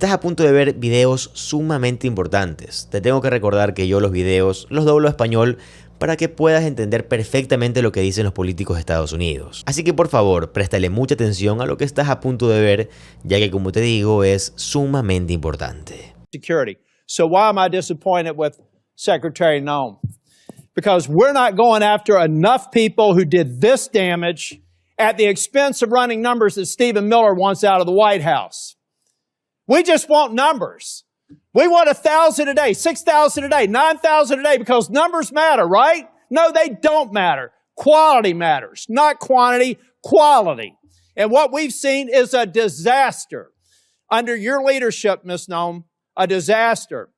Estás a punto de ver videos sumamente importantes. Te tengo que recordar que yo los videos los doblo a español para que puedas entender perfectamente lo que dicen los políticos de Estados Unidos. Así que por favor, préstale mucha atención a lo que estás a punto de ver, ya que como te digo, es sumamente importante. Security. So why am I disappointed with Secretary Noem? Because we're not going after enough people who did this damage at the expense of running numbers that Stephen Miller wants out of the White House. We just want numbers. We want 1,000 a day, 6,000 a day, 9,000 a day because numbers matter, right? No, they don't matter. Quality matters, not quantity, quality. And what we've seen is a disaster. Under your leadership, Ms. Noem, a disaster.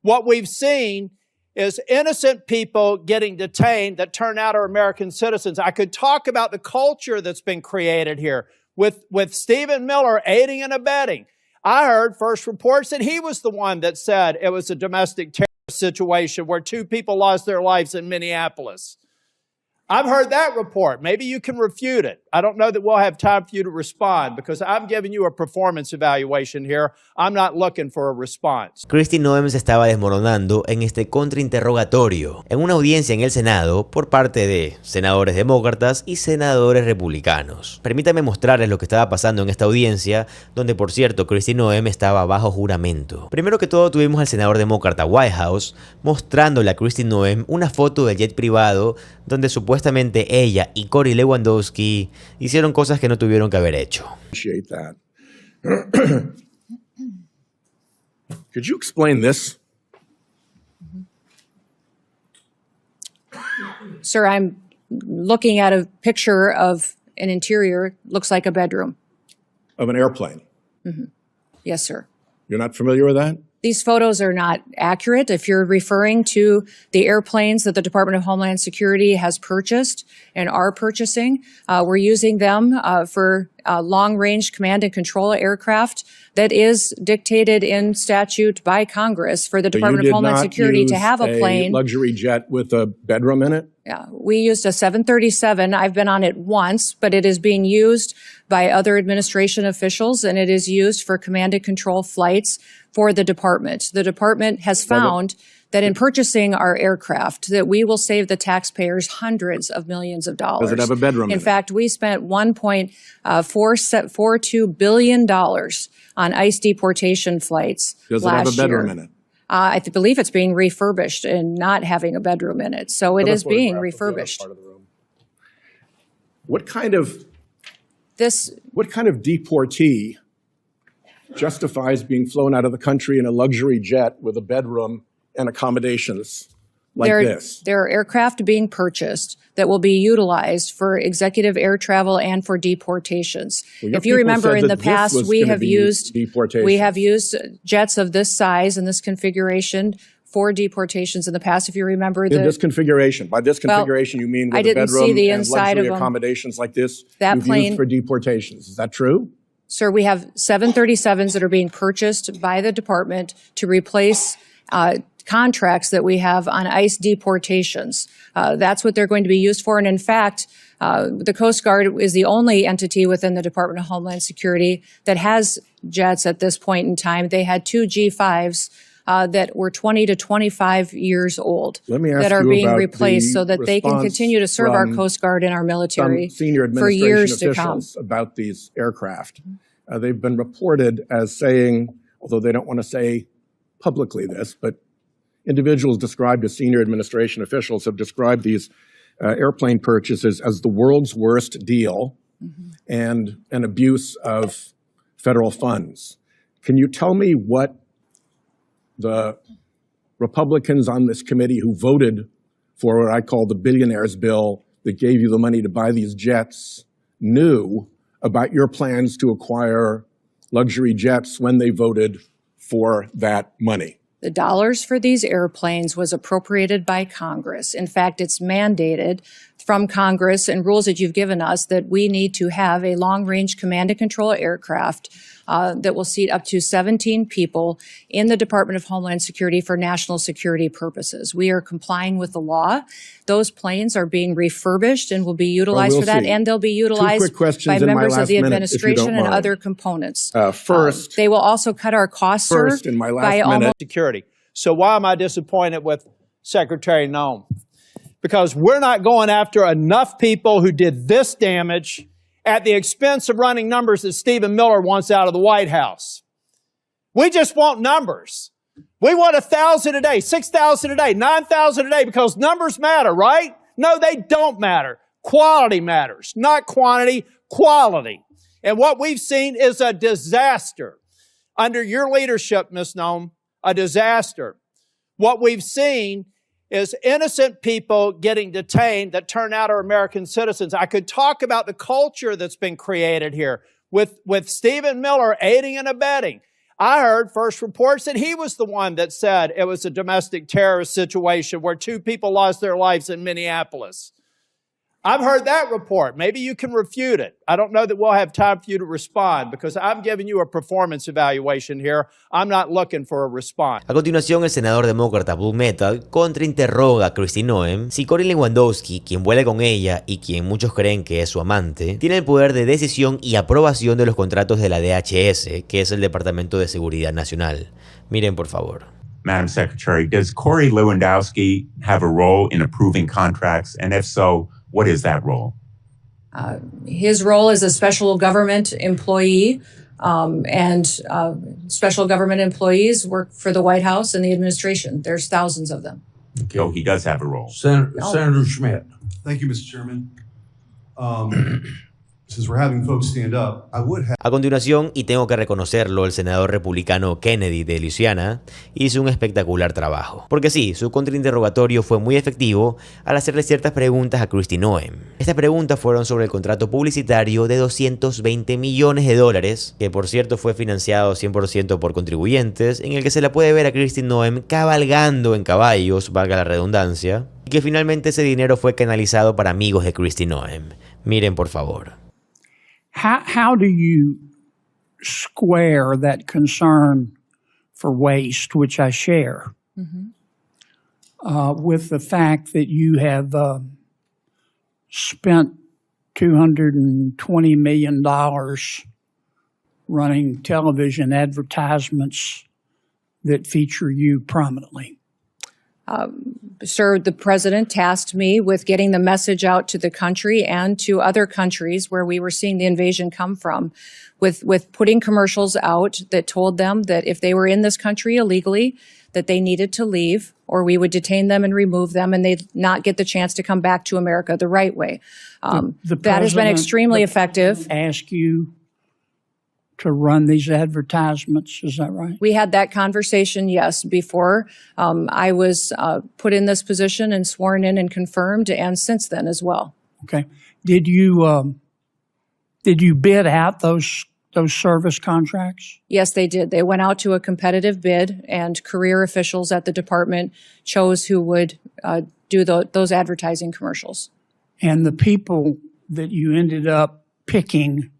What we've seen is innocent people getting detained that turn out are American citizens. I could talk about the culture that's been created here with Stephen Miller aiding and abetting. I heard first reports that he was the one that said it was a domestic terrorist situation where 2 people lost their lives in Minneapolis. I've heard that report. Maybe you can refute it. I don't know that we'll have time for you to respond because I'm giving you a performance evaluation here. I'm not looking for a response. Kristi Noem se estaba desmoronando en este contrainterrogatorio en una audiencia en el Senado por parte de senadores demócratas y senadores republicanos. Permítame mostrarles lo que estaba pasando en esta audiencia, donde por cierto Kristi Noem estaba bajo juramento. Primero que todo tuvimos al senador demócrata Whitehouse mostrándole a Kristi Noem una foto del jet privado donde supuestamente ella y Corey Lewandowski hicieron cosas que no tuvieron que haber hecho. Could you explain this? Sir, I'm looking at a picture of an interior, looks like a bedroom. Of an airplane? Mm-hmm. Yes, sir. You're not familiar with that? These photos are not accurate. If you're referring to the airplanes that the Department of Homeland Security has purchased and are purchasing, we're using them for long-range command and control aircraft that is dictated in statute by Congress for the Department of Homeland Security to have a plane. Luxury jet with a bedroom in it? Yeah, we used a 737. I've been on it once, but it is being used by other administration officials, and it is used for command and control flights for the department. The department has found that in purchasing our aircraft, that we will save the taxpayers hundreds of millions of dollars. Does it have a bedroom in it? In fact, we spent $1.442 billion on ICE deportation flights last year. Does it have a bedroom in it? I believe it's being refurbished and not having a bedroom in it. So it is being refurbished. What kind of deportee justifies being flown out of the country in a luxury jet with a bedroom and accommodations like this? There are aircraft being purchased that will be utilized for executive air travel and for deportations. Well, if you remember in the past, we have used jets of this size and this configuration for deportations in the past. If you remember in this configuration, by this configuration, you mean with a bedroom and luxury accommodations like this you've used for deportations. Is that true? Sir, we have 737s that are being purchased by the department to replace contracts that we have on ICE deportations. That's what they're going to be used for. And in fact, the Coast Guard is the only entity within the Department of Homeland Security that has jets at this point in time. They had 2 G5s that were 20 to 25 years old that are being replaced so that they can continue to serve our Coast Guard and our military for years to come. About these aircraft. They've been reported as saying, although they don't want to say publicly this, but individuals described as senior administration officials have described these airplane purchases as the world's worst deal and an abuse of federal funds. Can you tell me what the Republicans on this committee who voted for what I call the billionaires bill that gave you the money to buy these jets knew about your plans to acquire luxury jets when they voted for that money? The dollars for these airplanes was appropriated by Congress. In fact, it's mandated from Congress and rules that you've given us that we need to have a long-range command and control aircraft that will seat up to 17 people in the Department of Homeland Security for national security purposes. We are complying with the law. Those planes are being refurbished and will be utilized for that, and they'll be utilized by members of the administration and other components. First, they will also cut our costs, sir, by almost security. So why am I disappointed with Secretary Noem? Because we're not going after enough people who did this damage at the expense of running numbers that Stephen Miller wants out of the White House. We just want numbers. We want 1,000 a day, 6,000 a day, 9,000 a day, because numbers matter, right? No, they don't matter. Quality matters, not quantity, quality. And what we've seen is a disaster. Under your leadership, Ms. Noem, a disaster. What we've seen is innocent people getting detained that turn out are American citizens. I could talk about the culture that's been created here with Stephen Miller aiding and abetting. I heard first reports that he was the one that said it was a domestic terrorist situation where 2 people lost their lives in Minneapolis. I've heard that report. Maybe you can refute it. I don't know that we'll have time for you to respond because I'm giving you a performance evaluation here. I'm not looking for a response. A continuación, el senador demócrata Blue Metal contrainterroga a Kristi Noem si Corey Lewandowski, quien vuela con ella y quien muchos creen que es su amante, tiene el poder de decisión y aprobación de los contratos de la DHS, que es el Departamento de Seguridad Nacional. Miren, por favor. Madam Secretary, does Corey Lewandowski have a role in approving contracts? And if so, what is that role? His role as a special government employee, and special government employees work for the White House and the administration. There's thousands of them. Okay. So he does have a role. Senator Schmidt. Thank you, Mr. Chairman. Since we're having folks stand up, I would have... A continuación, y tengo que reconocerlo, el senador republicano Kennedy de Luisiana hizo un espectacular trabajo. Porque sí, su contrainterrogatorio fue muy efectivo al hacerle ciertas preguntas a Kristi Noem. Estas preguntas fueron sobre el contrato publicitario de $220 millones, que por cierto fue financiado 100% por contribuyentes, en el que se la puede ver a Kristi Noem cabalgando en caballos, valga la redundancia, y que finalmente ese dinero fue canalizado para amigos de Kristi Noem. Miren por favor. How do you square that concern for waste, which I share, with the fact that you have spent $220 million running television advertisements that feature you prominently? Sir, the president tasked me with getting the message out to the country and to other countries where we were seeing the invasion come from, with putting commercials out that told them that if they were in this country illegally, that they needed to leave, or we would detain them and remove them, and they'd not get the chance to come back to America the right way. That has been extremely effective. Ask you to run these advertisements, is that right? We had that conversation, yes, before I was put in this position and sworn in and confirmed, and since then as well. Okay. Did you bid out those service contracts? Yes, they did. They went out to a competitive bid, and career officials at the department chose who would do those advertising commercials. And the people that you ended up picking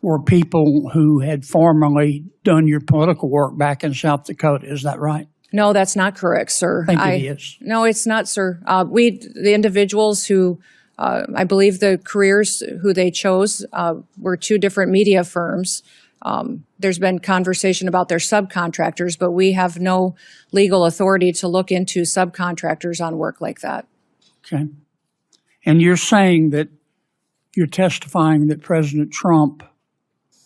were people who had formerly done your political work back in South Dakota. Is that right? No, that's not correct, sir. I think it is. No, it's not, sir. The individuals who, I believe the careers who they chose were 2 different media firms. There's been conversation about their subcontractors, but we have no legal authority to look into subcontractors on work like that. Okay. And you're saying that you're testifying that President Trump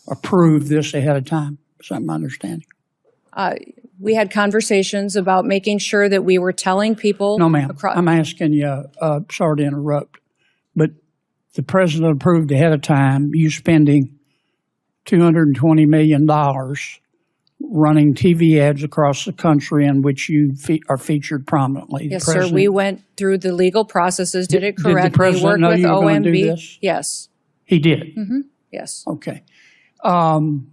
approved this ahead of time. Is that my understanding? We had conversations about making sure that we were telling people. No, ma'am. I'm asking you, sorry to interrupt, but the president approved ahead of time you spending $220 million running TV ads across the country in which you are featured prominently. Yes, sir. We went through the legal processes, did it correctly. Did the president know you were going to do this? Yes. He did? Yes. Okay. And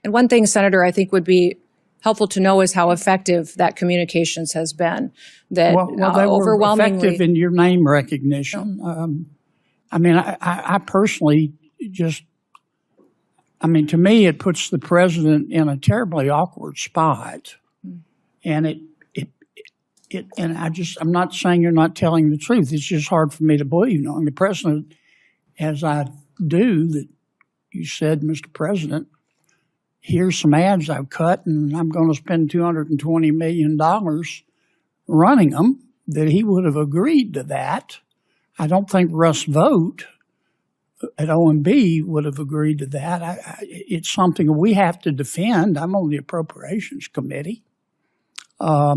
one thing, Senator, I think would be helpful to know is how effective that communications has been. That Well, they were overwhelmingly effective in your name recognition. I mean, I personally just, I mean, to me, it puts the president in a terribly awkward spot. And and I'm not saying you're not telling the truth. It's just hard for me to believe, knowing the president, as I do, that you said, Mr. President, here's some ads I've cut, and I'm going to spend $220 million running them, that he would have agreed to that. I don't think Russ Vogt at OMB would have agreed to that. It's something we have to defend. I'm on the Appropriations Committee. My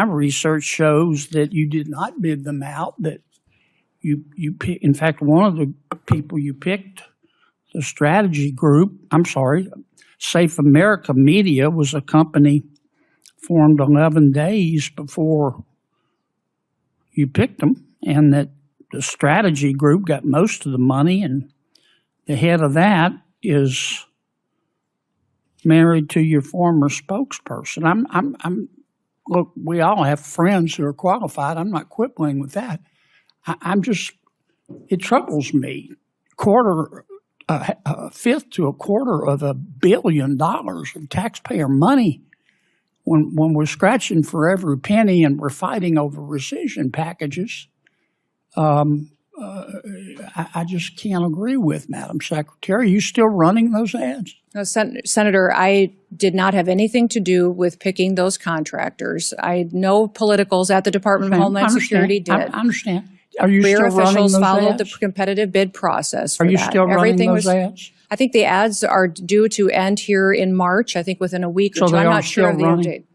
research shows that you did not bid them out, that you in fact, one of the people you picked, the strategy group, Safe America Media was a company formed 11 days before you picked them, and that the strategy group got most of the money, and the head of that is married to your former spokesperson. Look, we all have friends who are qualified. I'm not quibbling with that. It troubles me. A fifth to a quarter of $1 billion of taxpayer money when we're scratching for every penny and we're fighting over rescission packages. I just can't agree with, Madam Secretary. Are you still running those ads? No, Senator, I did not have anything to do with picking those contractors. No politicals at the Department of Homeland Security did. I understand. Are you Career still running officials those followed ads? the competitive bid process for Are you that. still running those ads? I think the ads are due to end here in March, I think within a week or two. I'm not sure of the update.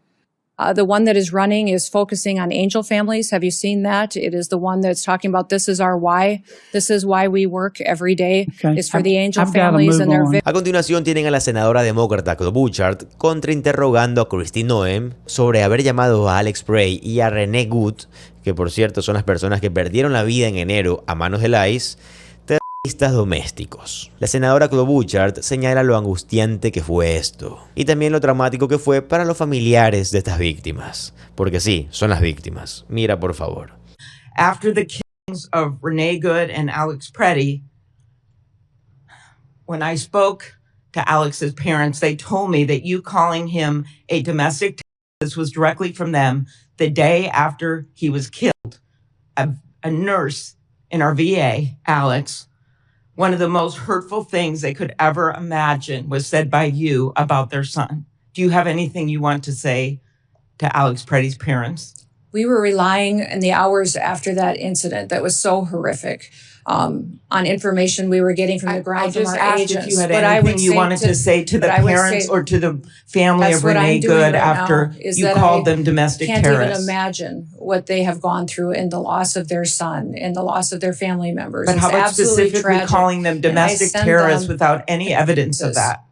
The one that is running is focusing on angel families. Have you seen that? It is the one that's talking about this is our why. This is why we work every day. It's for the angel families and their victims. A continuación tienen a la senadora demócrata Klobuchar contrainterrogando a Kristi Noem sobre haber llamado a Alex Bray y a René Good, que por cierto son las personas que perdieron la vida en enero a manos del ICE, terroristas domésticos. La senadora Klobuchar señala lo angustiante que fue esto y también lo traumático que fue para los familiares de estas víctimas, porque sí, son las víctimas. Mira por favor. After the killings of Renee Good and Alex Preddy, when I spoke to Alex's parents, they told me that you calling him a domestic terrorist, this was directly from them, the day after he was killed. A nurse in our VA, Alex, one of the most hurtful things they could ever imagine was said by you about their son. Do you have anything you want to say to Alex Preddy's parents? We were relying in the hours after that incident that was so horrific on information we were getting from the ground from our agents. I just asked if you had anything you wanted to say to the parents or to the family of Renee Good after you called them domestic terrorists. I can't even imagine what they have gone through in the loss of their son and the loss of their family members. But how about specifically calling them domestic terrorists without any evidence of that?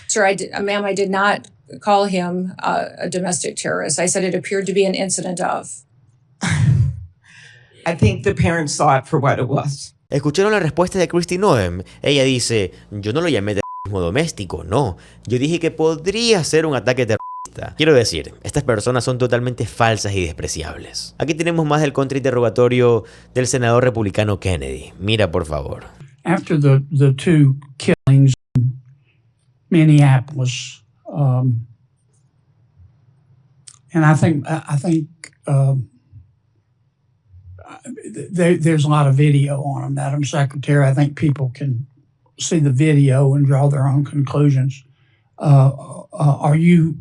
Sir, ma'am, I did not call him a domestic terrorist. I said it appeared to be an incident of. I think the parents saw it for what it was. ¿Escucharon la respuesta de Kristi Noem? Ella dice, yo no lo llamé terrorismo doméstico, no. Yo dije que podría ser un ataque terrorista. Quiero decir, estas personas son totalmente falsas y despreciables. Aquí tenemos más del contrainterrogatorio del senador republicano Kennedy. Mira, por favor. After the two killings in Minneapolis, and I think there's a lot of video on them, Madam Secretary. I think people can see the video and draw their own conclusions. Are you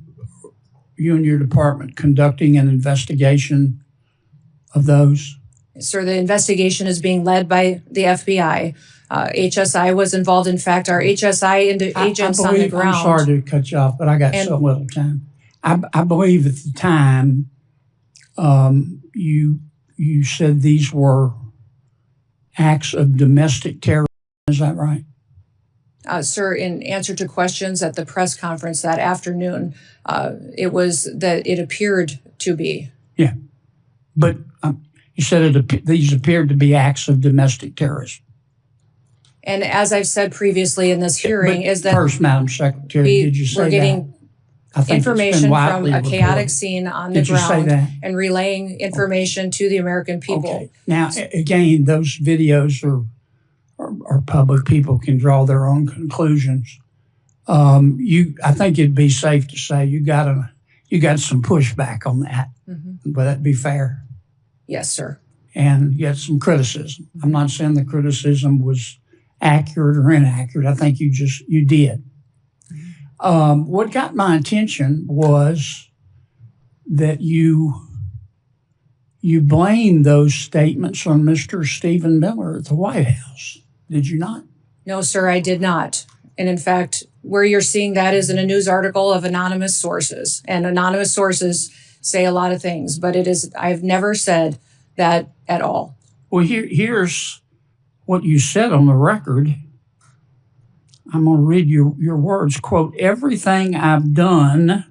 and your department conducting an investigation of those? Sir, the investigation is being led by the FBI. HSI was involved. In fact, our HSI agents on the ground. I'm sorry to cut you off, but I got so little time. I believe at the time you said these were acts of domestic terrorism. Is that right? Sir, in answer to questions at the press conference that afternoon, it was that it appeared to be. Yeah, but you said these appeared to be acts of domestic terrorism. And as I've said previously in this hearing, But is that first, Madam Secretary, did you say we're that? getting I think it's been information from widely a chaotic reported. scene on the Did you say ground that? and relaying information to the American people. Okay. Now, again, those videos are public. People can draw their own conclusions. I think it'd be safe to say you got some pushback on that. Mm-hmm. Would that be fair? Yes, sir. And you had some criticism. I'm not saying the criticism was accurate or inaccurate. I think you did. What got my attention was that you blamed those statements on Mr. Stephen Miller at the White House. Did you not? No, sir, I did not. And in fact, where you're seeing that is in a news article of anonymous sources. And anonymous sources say a lot of things, but I've never said that at all. Well, here's what you said on the record. I'm going to read your words. Quote, everything I've done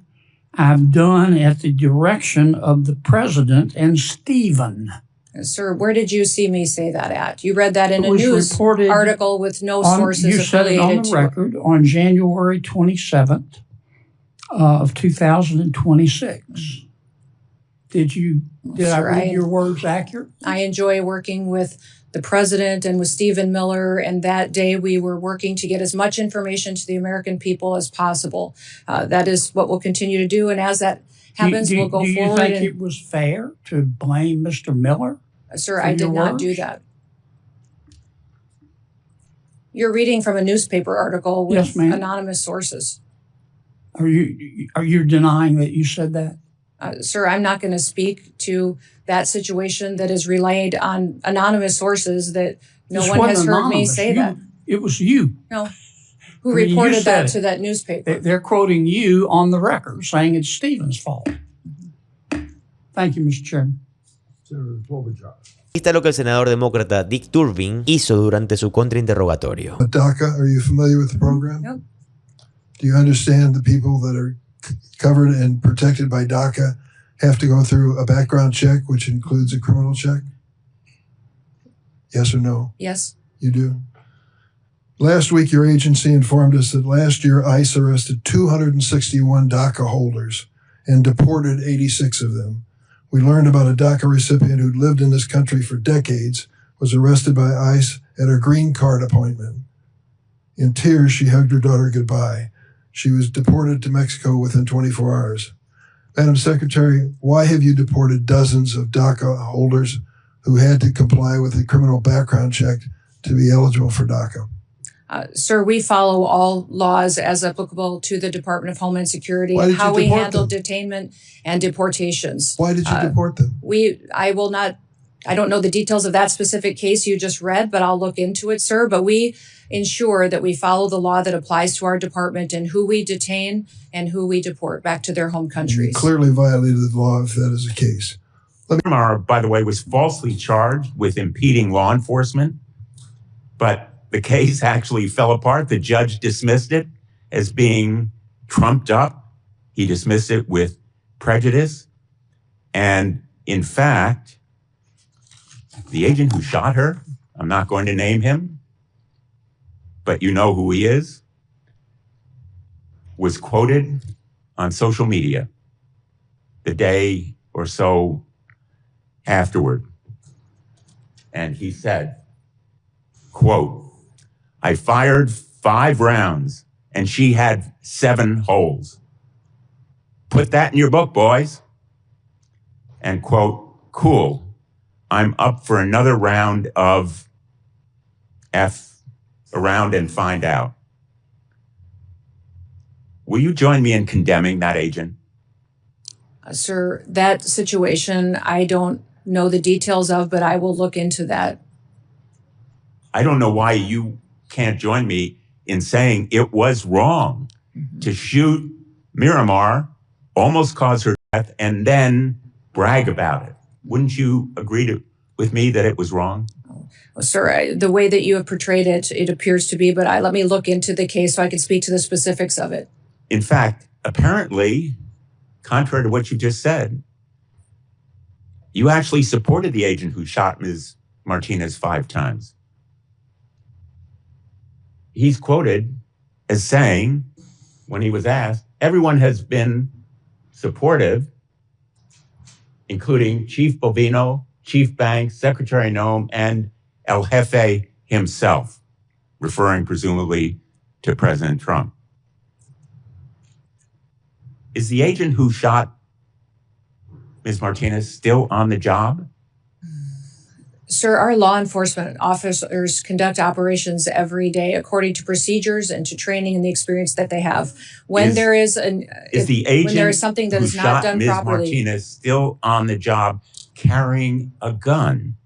at the direction of the president and Stephen. Sir, where did you see me say that at? You read that in a news reported article with no sources you said it on the record on January 27th of 2026. Did I read your words accurate? I enjoy working with the president and with Stephen Miller, and that day we were working to get as much information to the American people as possible. That is what we'll continue to do, and as that happens, we'll go forward. Do you think it was fair to blame Mr. Miller? Sir, I did not do that. You're reading from a newspaper article with anonymous sources. Are you denying that you said that? Sir, I'm not going to speak to that situation that is relayed on anonymous sources that no one has heard me say that. It was you. No. Who reported that to that newspaper? They're quoting you on the record, saying it's Stephen's fault. Thank you, Mr. Chairman. Aquí está lo que el senador demócrata Dick Durbin hizo durante su contrainterrogatorio. DACA, are you familiar with the program? Nope. Do you understand the people that are covered and protected by DACA have to go through a background check, which includes a criminal check? Yes or no? Yes. You do? Last week, your agency informed us that last year ICE arrested 261 DACA holders and deported 86 of them. We learned about a DACA recipient who'd lived in this country for decades, was arrested by ICE at her green card appointment. In tears, she hugged her daughter goodbye. She was deported to Mexico within 24 hours. Madam Secretary, why have you deported dozens of DACA holders who had to comply with a criminal background check to be eligible for DACA? Sir, we follow all laws as applicable to the Department of Homeland Security and how we handle detainment and deportations. Why did you deport them? I don't know the details of that specific case you just read, but I'll look into it, sir. But we ensure that we follow the law that applies to our department and who we detain and who we deport back to their home countries. You clearly violated the law if that is the case. By the way, was falsely charged with impeding law enforcement, but the case actually fell apart. The judge dismissed it as being trumped up. He dismissed it with prejudice. And in fact, the agent who shot her, I'm not going to name him, but you know who he is, was quoted on social media the day or so afterward. And he said, quote, I fired 5 rounds and she had 7 holes. Put that in your book, boys. And quote, cool, I'm up for another round of F around and find out. Will you join me in condemning that agent? Sir, that situation, I don't know the details of, but I will look into that. I don't know why you can't join me in saying it was wrong to shoot Miramar, almost cause her death, and then brag about it. Wouldn't you agree with me that it was wrong? Well, sir, the way that you have portrayed it, it appears to be, but let me look into the case so I can speak to the specifics of it. In fact, apparently, contrary to what you just said, you actually supported the agent who shot Ms. Martinez 5 times. he's quoted as saying, when he was asked, everyone has been supportive, including Chief Bovino, Chief Banks, Secretary Noem, and El Jefe himself, referring presumably to President Trump. Is the agent who shot Ms. Martinez still on the job? Sir, our law enforcement officers conduct operations every day according to procedures and to training and the experience that they have. When there is something that is not done Ms. properly, Martinez still on the job carrying a gun?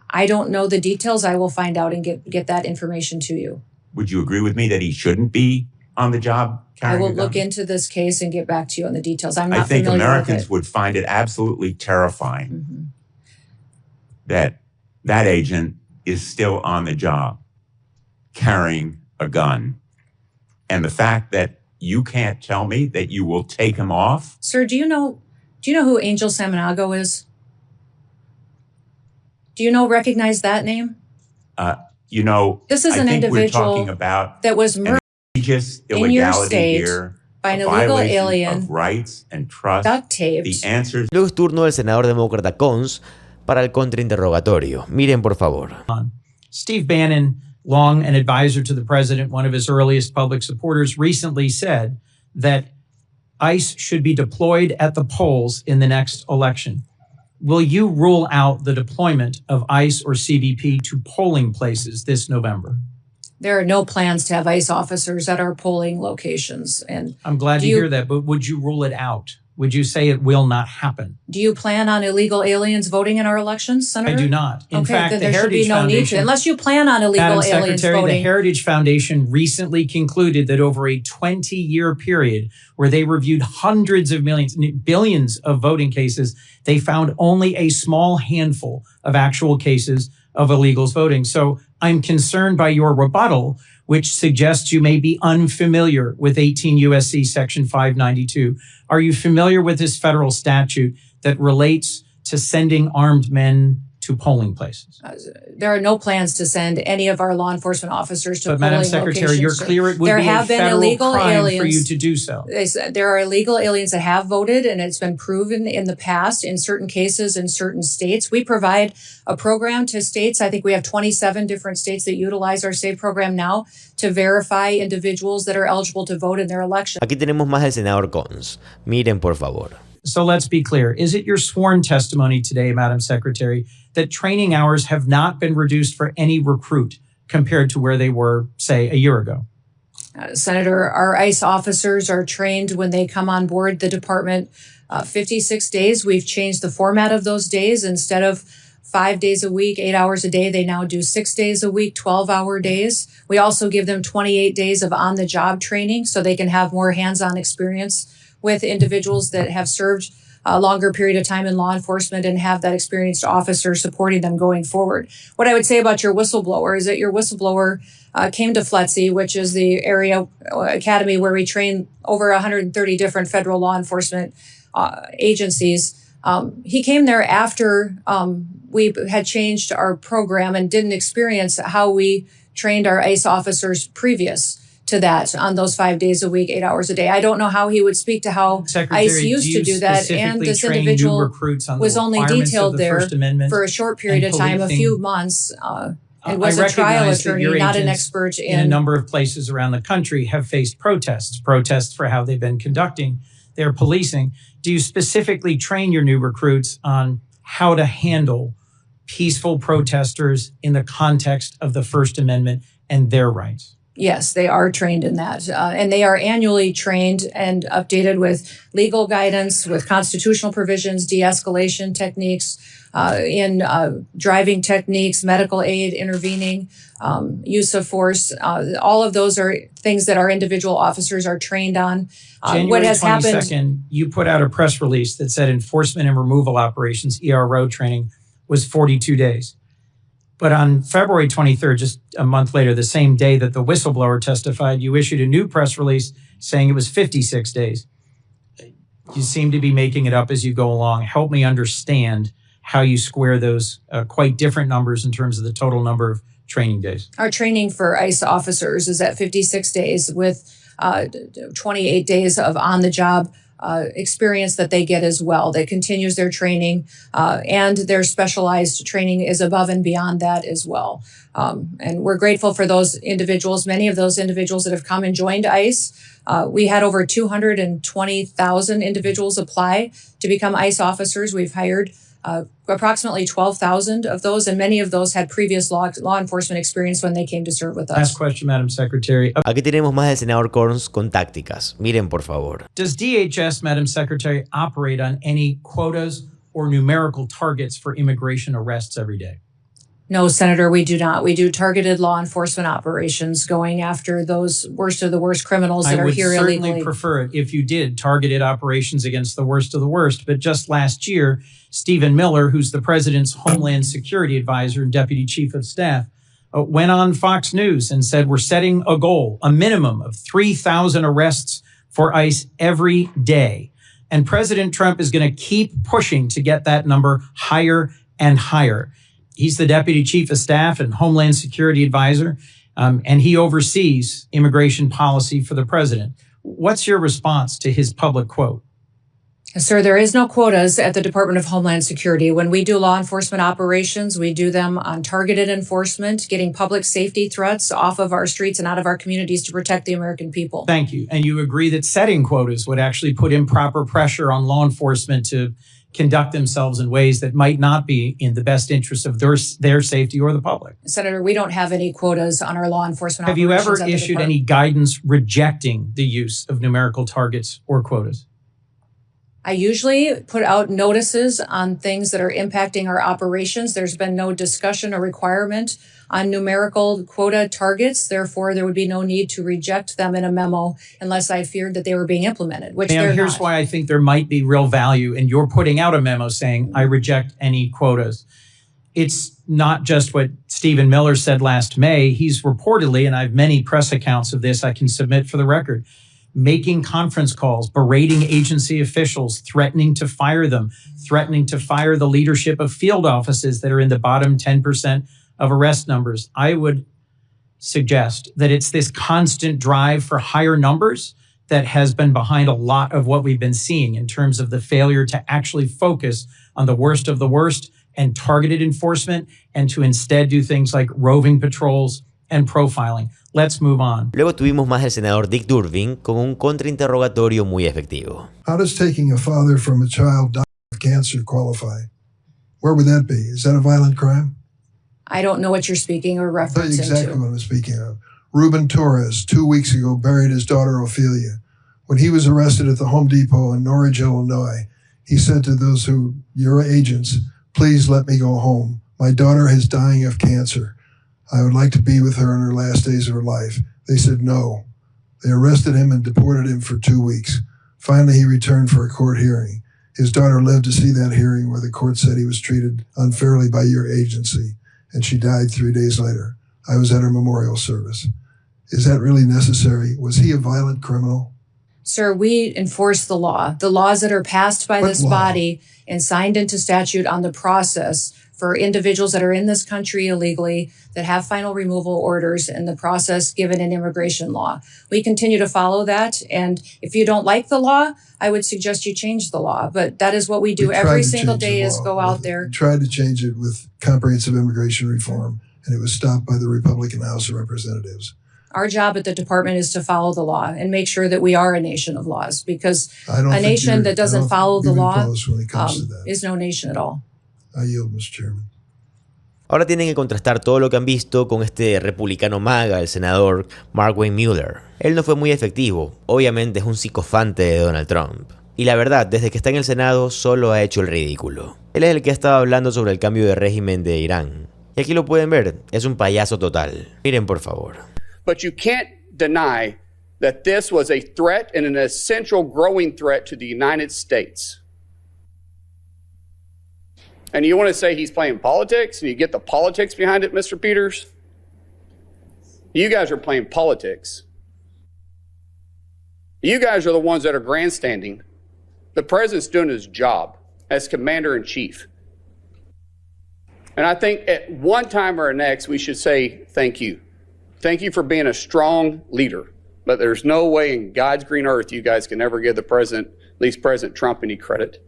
I don't know the details. I will find out and get that information to you. Would you agree with me that he shouldn't be on the job carrying a gun? I will look into this case and get back to you on the details. I'm not I think familiar Americans with it. would find it absolutely terrifying that that agent is still on the job carrying a gun. And the fact that you can't tell me that you will take him off? Sir, do you know who Angel Samanago is? Do you recognize that name? This is an individual we're talking about that was murdered egregious in your illegality state here, by an a illegal violation alien, of rights and trust. duct taped. The answers. Luego es turno del senador demócrata Coons para el contrainterrogatorio. Miren, por favor. Steve Bannon, long an advisor to the president, one of his earliest public supporters, recently said that ICE should be deployed at the polls in the next election. Will you rule out the deployment of ICE or CBP to polling places this November? There are no plans to have ICE officers at our polling locations. And I'm glad to hear that, but would you rule it out? Would you say it will not happen? do you plan on illegal aliens voting in our elections, Senator? I do not. In fact, then the there should be Heritage no need to, Foundation, unless you plan on illegal Madam aliens Secretary, the voting. Heritage Foundation recently concluded that over a 20-year period where they reviewed hundreds of millions, billions of voting cases, they found only a small handful of actual cases of illegals voting. So I'm concerned by your rebuttal, which suggests you may be unfamiliar with 18 U.S.C. Section 592. Are you familiar with this federal statute that relates to sending armed men to polling places? There are no plans to send any of our law enforcement officers to But polling Madam Secretary, locations. you're clear it would There be a have been federal illegal crime for aliens. you to do so. There are illegal aliens that have voted, and it's been proven in the past in certain cases in certain states. We provide a program to states. I think we have 27 different states that utilize our SAVE program now to verify individuals that are eligible to vote in their election. Aquí tenemos más del senador Coons. Miren, por favor. So let's be clear. Is it your sworn testimony today, Madam Secretary, that training hours have not been reduced for any recruit compared to where they were, say, a year ago? Senator, our ICE officers are trained when they come on board the department 56 days. We've changed the format of those days. Instead of 5 days a week, 8 hours a day, they now do 6 days a week, 12-hour days. We also give them 28 days of on-the-job training so they can have more hands-on experience with individuals that have served a longer period of time in law enforcement and have that experienced officer supporting them going forward. What I would say about your whistleblower is that your whistleblower came to FLETC, which is the area academy where we train over 130 different federal law enforcement agencies. He came there after we had changed our program and didn't experience how we trained our ICE officers previous to that on those 5 days a week, 8 hours a day. I don't know how he would speak to how ICE used to do that. And this individual was only detailed there for a short period of time, a few months, and was a trial attorney, not an expert in a number of places around the country have faced protests for how they've been conducting their policing. Do you specifically train your new recruits on how to handle peaceful protesters in the context of the First Amendment and their rights? Yes, they are trained in that. And they are annually trained and updated with legal guidance, with constitutional provisions, de-escalation techniques, in driving techniques, medical aid, intervening, use of force. All of those are things that our individual officers are trained on. What has happened? January 22nd, you put out a press release that said enforcement and removal operations, ERO training, was 42 days. But on February 23rd, just a month later, the same day that the whistleblower testified, you issued a new press release saying it was 56 days. You seem to be making it up as you go along. Help me understand how you square those quite different numbers in terms of the total number of training days? Our training for ICE officers is at 56 days with 28 days of on-the-job experience that they get as well. That continues their training, and their specialized training is above and beyond that as well. And we're grateful for those individuals, many of those individuals that have come and joined ICE. We had over 220,000 individuals apply to become ICE officers. We've hired approximately 12,000 of those, and many of those had previous law enforcement experience when they came to serve with us. Last question, Madam Secretary. Aquí tenemos más del senador Corns con tácticas. Miren, por favor. Does DHS, Madam Secretary, operate on any quotas or numerical targets for immigration arrests every day? No, Senator, we do not. We do targeted law enforcement operations going after those worst of the worst criminals that are here illegally. I would certainly prefer it if you did targeted operations against the worst of the worst. But just last year, Stephen Miller, who's the president's Homeland Security Advisor and Deputy Chief of Staff, went on Fox News and said, we're setting a goal, a minimum of 3,000 arrests for ICE every day. And President Trump is going to keep pushing to get that number higher and higher. He's the Deputy Chief of Staff and Homeland Security Advisor, and he oversees immigration policy for the president. What's your response to his public quote? Sir, there is no quotas at the Department of Homeland Security. When we do law enforcement operations, we do them on targeted enforcement, getting public safety threats off of our streets and out of our communities to protect the American people. Thank you. And you agree that setting quotas would actually put improper pressure on law enforcement to conduct themselves in ways that might not be in the best interest of their safety or the public. Senator, we don't have any quotas on our law enforcement operations. Have you ever at the issued any guidance rejecting the use of numerical targets or quotas? I usually put out notices on things that are impacting our operations. There's been no discussion or requirement on numerical quota targets. Therefore, there would be no need to reject them in a memo unless I feared that they were being implemented, which they're not. Here's why I think there might be real value in your putting out a memo saying, I reject any quotas. It's not just what Stephen Miller said last May. He's reportedly, and I have many press accounts of this I can submit for the record, making conference calls, berating agency officials, threatening to fire them, threatening to fire the leadership of field offices that are in the bottom 10% of arrest numbers. I would suggest that it's this constant drive for higher numbers that has been behind a lot of what we've been seeing in terms of the failure to actually focus on the worst of the worst and targeted enforcement, and to instead do things like roving patrols and profiling. Let's move on. Luego tuvimos más del senador Dick Durbin con un contrainterrogatorio muy efectivo. How does taking a father from a child dying of cancer qualify? Where would that be? Is that a violent crime? I don't know what you're speaking or referencing to. I'll tell you exactly what I'm speaking of. Ruben Torres, 2 weeks ago, buried his daughter Ophelia. When he was arrested at the Home Depot in Norridge, Illinois, he said to those your agents, please let me go home. My daughter is dying of cancer. I would like to be with her in her last days of her life. They said no. They arrested him and deported him for 2 weeks. Finally, he returned for a court hearing. His daughter lived to see that hearing where the court said he was treated unfairly by your agency, and she died 3 days later. I was at her memorial service. Is that really necessary? Was he a violent criminal? Sir, we enforce the law. The laws that are passed by this body and signed into statute on the process for individuals that are in this country illegally, that have final removal orders, and the process given in immigration law. We continue to follow that, and if you don't like the law, I would suggest you change the law. But that is what we do every single day, is go out there. We tried to change it with comprehensive immigration reform, and it was stopped by the Republican House of Representatives. Our job at the department is to follow the law and make sure that we are a nation of laws, because a nation that doesn't follow the law is no nation at all. I yield, Mr. Chairman. Ahora tienen que contrastar todo lo que han visto con este republicano maga, el senador Mark Wayne Mueller. Él no fue muy efectivo, obviamente es un psicofante de Donald Trump. Y la verdad, desde que está en el Senado solo ha hecho el ridículo. Él es el que ha estado hablando sobre el cambio de régimen de Irán. Y aquí lo pueden ver, es un payaso total. Miren por favor. But you can't deny that this was a threat and an essential growing threat to the United States. And you want to say he's playing politics and you get the politics behind it, Mr. Peters? You guys are playing politics. You guys are the ones that are grandstanding. The president's doing his job as commander-in-chief. And I think at one time or next, we should say thank you. Thank you for being a strong leader. But there's no way in God's green earth you guys can ever give the president, at least President Trump, any credit.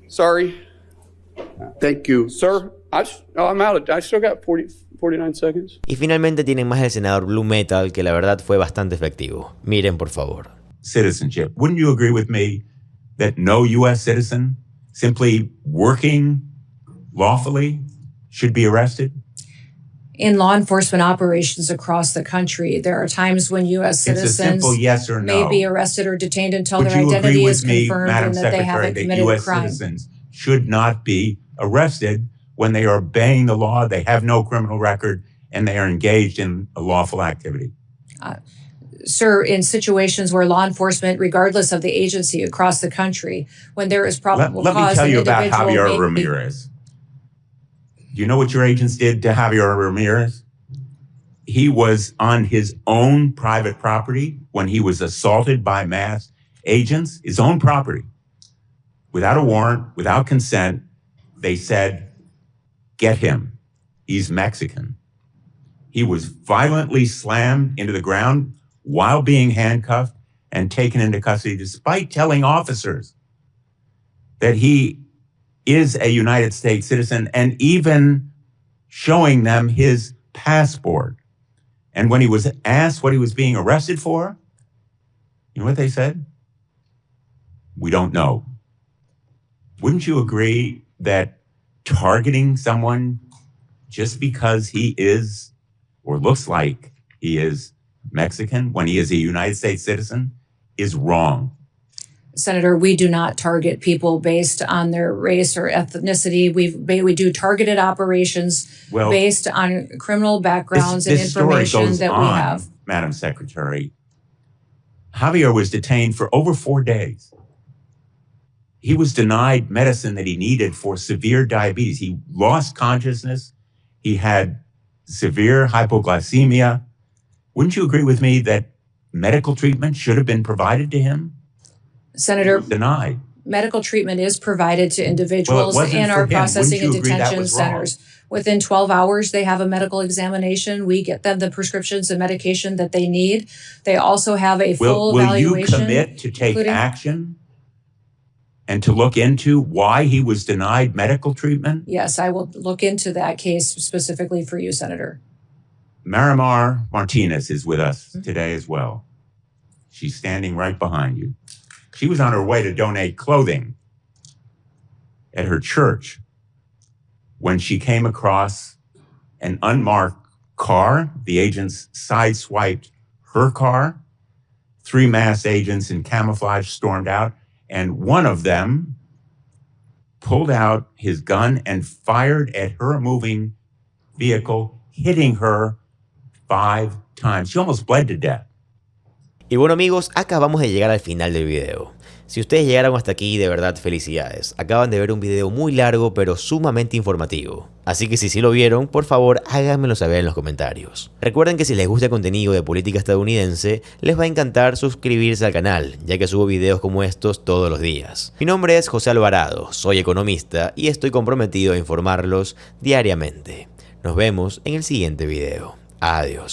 Sorry. Thank you. Sir, I'm out. I still got 49 seconds. Y finalmente tienen más el senador Blue Metal, que la verdad fue bastante efectivo. Miren, por favor. Citizenship. Wouldn't you agree with me that no U.S. citizen simply working lawfully should be arrested? In law enforcement operations across the country, there are times when U.S. It's a citizens simple yes or no. may be arrested or detained until Would their you identity agree is with me, confirmed Madam and that they Secretary, haven't that committed a U.S. crime. citizens should not be arrested when they are obeying the law, they have no criminal record, and they are engaged in a lawful activity? Sir, in situations where law enforcement, regardless of the agency across the country, when there is probable Let me cause, tell an you about individual Javier may be- Ramirez. Do you know what your agents did to Javier Ramirez? He was on his own private property when he was assaulted by masked agents, his own property. Without a warrant, without consent, they said, get him. He's Mexican. He was violently slammed into the ground while being handcuffed and taken into custody, despite telling officers that he is a United States citizen and even showing them his passport. And when he was asked what he was being arrested for, you know what they said? We don't know. Wouldn't you agree that targeting someone just because he is or looks like he is Mexican when he is a United States citizen is wrong? Senator, we do not target people based on their race or ethnicity. We do targeted operations based on criminal backgrounds and information that we have. Madam Secretary, Javier was detained for over 4 days. He was denied medicine that he needed for severe diabetes. He lost consciousness. He had severe hypoglycemia. Wouldn't you agree with me that medical treatment should have been provided to him? Senator, denied. Medical treatment is provided to individuals in our processing and detention centers. Within 12 hours, they have a medical examination. We get them the prescriptions and medication that they need. They also have a full evaluation. Will you commit to take action and to look into why he was denied medical treatment? Yes, I will look into that case specifically for you, Senator. Marimar Martinez is with us today as well. She's standing right behind you. She was on her way to donate clothing at her church when she came across an unmarked car. The agents sideswiped her car. 3 masked agents in camouflage stormed out, and one of them pulled out his gun and fired at her moving vehicle, hitting her 5 times. She almost bled to death. Y bueno amigos, acabamos de llegar al final del video. Si ustedes llegaron hasta aquí, de verdad felicidades. Acaban de ver un video muy largo pero sumamente informativo. Así que si lo vieron, por favor háganmelo saber en los comentarios. Recuerden que si les gusta el contenido de política estadounidense, les va a encantar suscribirse al canal, ya que subo videos como estos todos los días. Mi nombre es José Alvarado, soy economista y estoy comprometido a informarlos diariamente. Nos vemos en el siguiente video. Adiós.